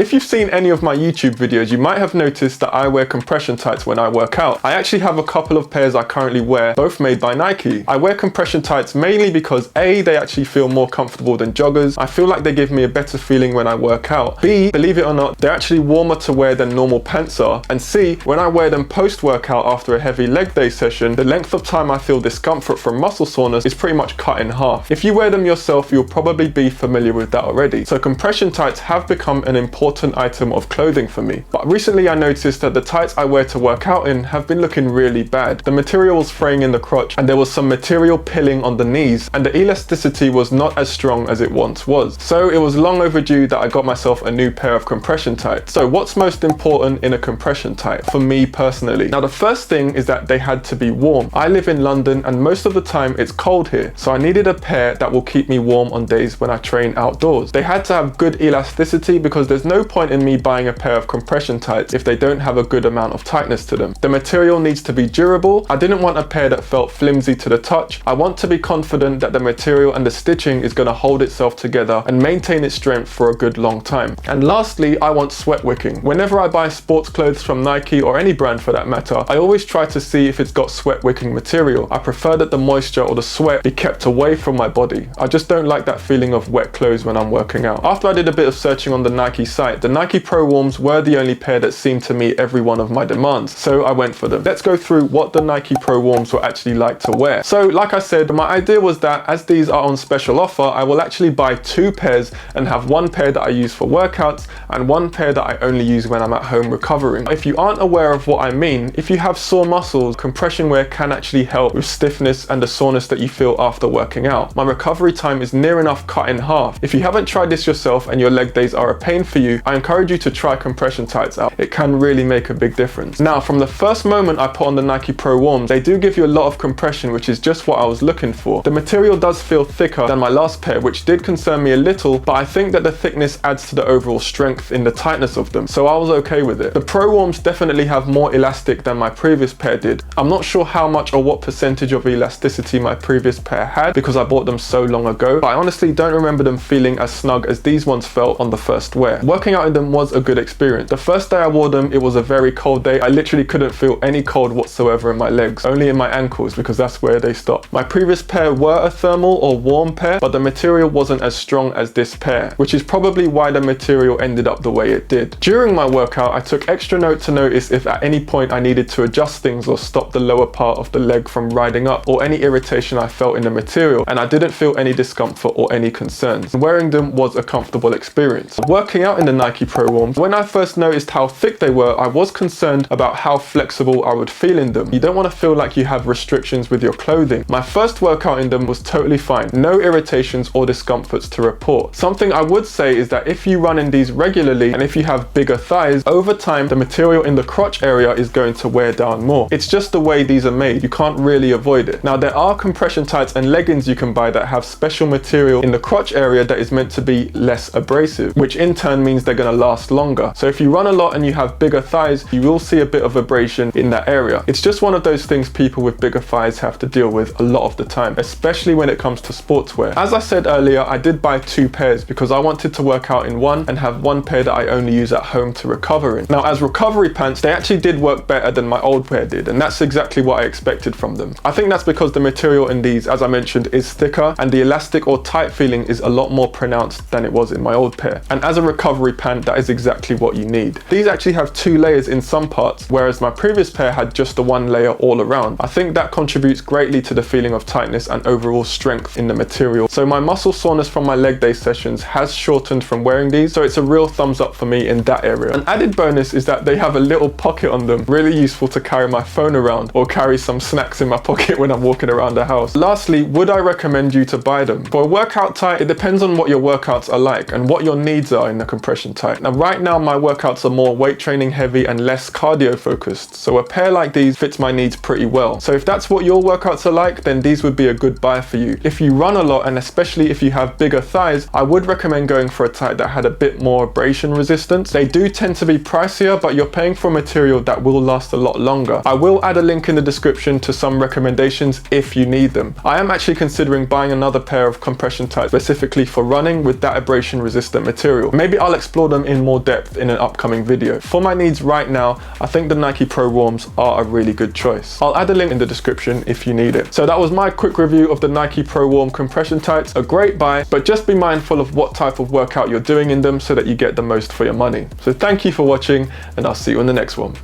If you've seen any of my YouTube videos, you might have noticed that I wear compression tights when I work out. I actually have a couple of pairs I currently wear, both made by Nike. I wear compression tights mainly because A, they actually feel more comfortable than joggers. I feel like they give me a better feeling when I work out. B, believe it or not, they're actually warmer to wear than normal pants are. And C, when I wear them post-workout after a heavy leg day session, the length of time I feel discomfort from muscle soreness is pretty much cut in half. If you wear them yourself, you'll probably be familiar with that already. So compression tights have become an important item of clothing for me. But recently I noticed that the tights I wear to work out in have been looking really bad. The material was fraying in the crotch and there was some material pilling on the knees, and the elasticity was not as strong as it once was. So it was long overdue that I got myself a new pair of compression tights. So what's most important in a compression tight for me personally? Now the first thing is that they had to be warm. I live in London and most of the time it's cold here, so I needed a pair that will keep me warm on days when I train outdoors. They had to have good elasticity because there's no point in me buying a pair of compression tights if they don't have a good amount of tightness to them. The material needs to be durable. I didn't want a pair that felt flimsy to the touch. I want to be confident that the material and the stitching is going to hold itself together and maintain its strength for a good long time. And lastly, I want sweat wicking. Whenever I buy sports clothes from Nike or any brand for that matter, I always try to see if it's got sweat wicking material. I prefer that the moisture or the sweat be kept away from my body. I just don't like that feeling of wet clothes when I'm working out. After I did a bit of searching on the Nike site, the Nike Pro Warms were the only pair that seemed to meet every one of my demands, so I went for them. Let's go through what the Nike Pro Warms were actually like to wear. So like I said, my idea was that as these are on special offer, I will actually buy two pairs and have one pair that I use for workouts and one pair that I only use when I'm at home recovering. If you aren't aware of what I mean, if you have sore muscles, compression wear can actually help with stiffness and the soreness that you feel after working out. My recovery time is near enough cut in half. If you haven't tried this yourself and your leg days are a pain for you, I encourage you to try compression tights out. It can really make a big difference. Now, from the first moment I put on the Nike Pro Warms, they do give you a lot of compression, which is just what I was looking for. The material does feel thicker than my last pair, which did concern me a little, but I think that the thickness adds to the overall strength in the tightness of them, so I was okay with it. The Pro Warms definitely have more elastic than my previous pair did. I'm not sure how much or what percentage of elasticity my previous pair had because I bought them so long ago, but I honestly don't remember them feeling as snug as these ones felt on the first wear. Working out in them was a good experience. The first day I wore them, it was a very cold day. I literally couldn't feel any cold whatsoever in my legs, only in my ankles because that's where they stop. My previous pair were a thermal or warm pair, but the material wasn't as strong as this pair, which is probably why the material ended up the way it did. During my workout, I took extra note to notice if at any point I needed to adjust things or stop the lower part of the leg from riding up, or any irritation I felt in the material, and I didn't feel any discomfort or any concerns. Wearing them was a comfortable experience. Working out in the Nike Pro Warms, when I first noticed how thick they were, I was concerned about how flexible I would feel in them. You don't want to feel like you have restrictions with your clothing. My first workout in them was totally fine. No irritations or discomforts to report. Something I would say is that if you run in these regularly and if you have bigger thighs, over time the material in the crotch area is going to wear down more. It's just the way these are made. You can't really avoid it. Now there are compression tights and leggings you can buy that have special material in the crotch area that is meant to be less abrasive, which in turn means they're going to last longer. So if you run a lot and you have bigger thighs, you will see a bit of abrasion in that area. It's just one of those things people with bigger thighs have to deal with a lot of the time, especially when it comes to sportswear. As I said earlier, I did buy two pairs because I wanted to work out in one and have one pair that I only use at home to recover in. Now as recovery pants, they actually did work better than my old pair did, and that's exactly what I expected from them. I think that's because the material in these, as I mentioned, is thicker and the elastic or tight feeling is a lot more pronounced than it was in my old pair. And as a recovery pant, that is exactly what you need. These actually have two layers in some parts, whereas my previous pair had just the one layer all around. I think that contributes greatly to the feeling of tightness and overall strength in the material. So my muscle soreness from my leg day sessions has shortened from wearing these, so it's a real thumbs up for me in that area. An added bonus is that they have a little pocket on them, really useful to carry my phone around or carry some snacks in my pocket when I'm walking around the house. Lastly, would I recommend you to buy them? For a workout tight, it depends on what your workouts are like and what your needs are in the compression tight. Now right now my workouts are more weight training heavy and less cardio focused, so a pair like these fits my needs pretty well. So if that's what your workouts are like, then these would be a good buy for you. If you run a lot, and especially if you have bigger thighs, I would recommend going for a tight that had a bit more abrasion resistance. They do tend to be pricier, but you're paying for material that will last a lot longer. I will add a link in the description to some recommendations if you need them. I am actually considering buying another pair of compression tights specifically for running with that abrasion resistant material. Maybe I'll explain explore them in more depth in an upcoming video. For my needs right now, I think the Nike Pro Warms are a really good choice. I'll add a link in the description if you need it. So that was my quick review of the Nike Pro Warm compression tights. A great buy, but just be mindful of what type of workout you're doing in them so that you get the most for your money. So thank you for watching, and I'll see you in the next one.